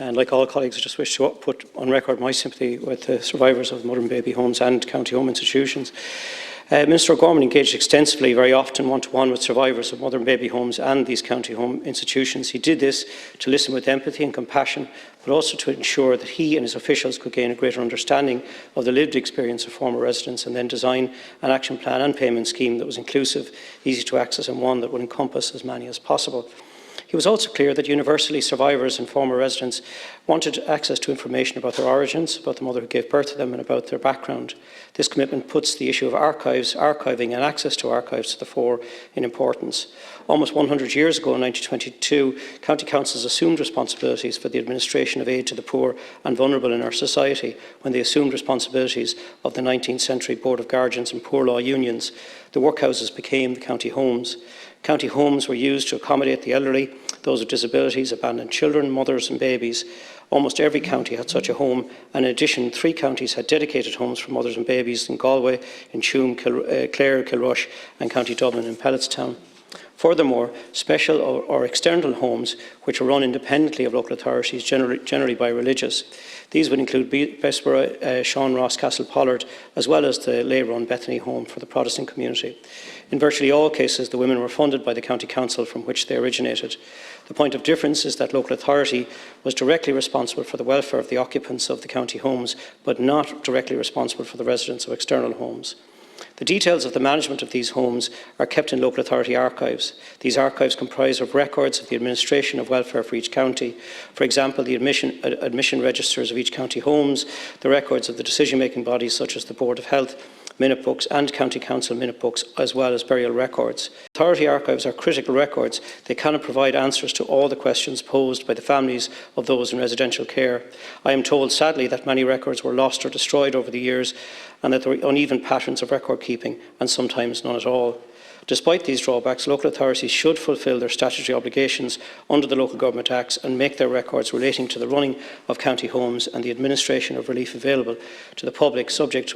And like all colleagues, I just wish to put on record my sympathy with the survivors of mother and baby homes and county home institutions. Minister O'Gorman engaged extensively, very often one-to-one, with survivors of mother and baby homes and these county home institutions. He did this to listen with empathy and compassion, but also to ensure that he and his officials could gain a greater understanding of the lived experience of former residents, and then design an action plan and payment scheme that was inclusive, easy to access, and one that would encompass as many as possible. He was also clear that universally survivors and former residents wanted access to information about their origins, about the mother who gave birth to them, and about their background. This commitment puts the issue of archives, archiving and access to archives to the fore in importance. Almost 100 years ago, in 1922, county councils assumed responsibilities for the administration of aid to the poor and vulnerable in our society when they assumed responsibilities of the 19th century Board of Guardians and Poor Law Unions. The workhouses became the county homes. County homes were used to accommodate the elderly, those with disabilities, abandoned children, mothers and babies. Almost every county had such a home, and in addition, 3 counties had dedicated homes for mothers and babies in Galway, in Tuam, Clare, Kilrush and County Dublin in Pelletstown. Furthermore, special or external homes, which are run independently of local authorities, generally by religious. These would include Bessborough, Sean Ross, Castle Pollard, as well as the lay-run Bethany home for the Protestant community. In virtually all cases, the women were funded by the county council from which they originated. The point of difference is that local authority was directly responsible for the welfare of the occupants of the county homes, but not directly responsible for the residents of external homes. The details of the management of these homes are kept in local authority archives. These archives comprise of records of the administration of welfare for each county. For example, the admission registers of each county homes, the records of the decision-making bodies such as the Board of Health, minute books and county council minute books, as well as burial records. Authority archives are critical records. They cannot provide answers to all the questions posed by the families of those in residential care. I am told, sadly, that many records were lost or destroyed over the years, and that there were uneven patterns of record keeping, and sometimes none at all. Despite these drawbacks, local authorities should fulfil their statutory obligations under the Local Government Acts and make their records relating to the running of county homes and the administration of relief available to the public, subject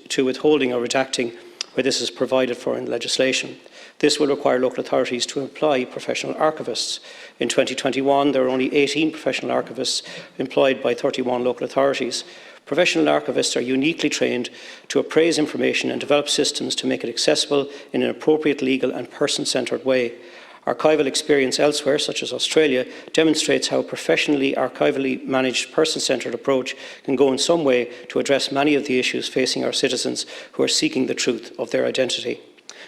to withholding or redacting where this is provided for in legislation. This will require local authorities to employ professional archivists. In 2021, there are only 18 professional archivists employed by 31 local authorities. Professional archivists are uniquely trained to appraise information and develop systems to make it accessible in an appropriate legal and person-centred way. Archival experience elsewhere, such as Australia, demonstrates how a professionally archivally managed person-centred approach can go in some way to address many of the issues facing our citizens who are seeking the truth of their identity.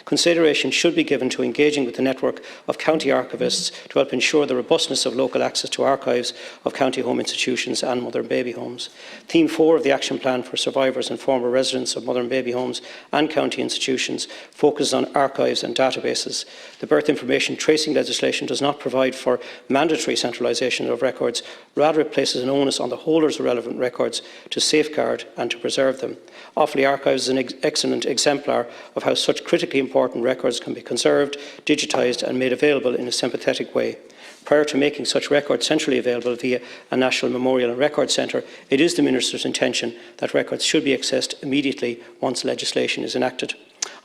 Consideration should be given to engaging with the network of county archivists to help ensure the robustness of local access to archives of county home institutions and mother and baby homes. Theme 4 of the Action Plan for Survivors and Former Residents of Mother and Baby Homes and County Institutions focuses on archives and databases. The birth information tracing legislation does not provide for mandatory centralisation of records, rather it places an onus on the holders of relevant records to safeguard and to preserve them. Offaly Archives is an excellent exemplar of how such critically important records can be conserved, digitised and made available in a sympathetic way. Prior to making such records centrally available via a National Memorial and Record Centre, it is the Minister's intention that records should be accessed immediately once legislation is enacted.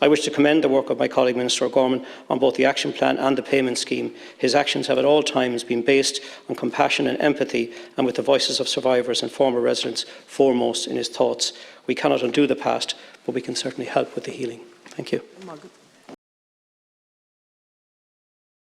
I wish to commend the work of my colleague Minister O'Gorman on both the Action Plan and the Payment Scheme. His actions have at all times been based on compassion and empathy, and with the voices of survivors and former residents foremost in his thoughts. We cannot undo the past, but we can certainly help with the healing. Thank you.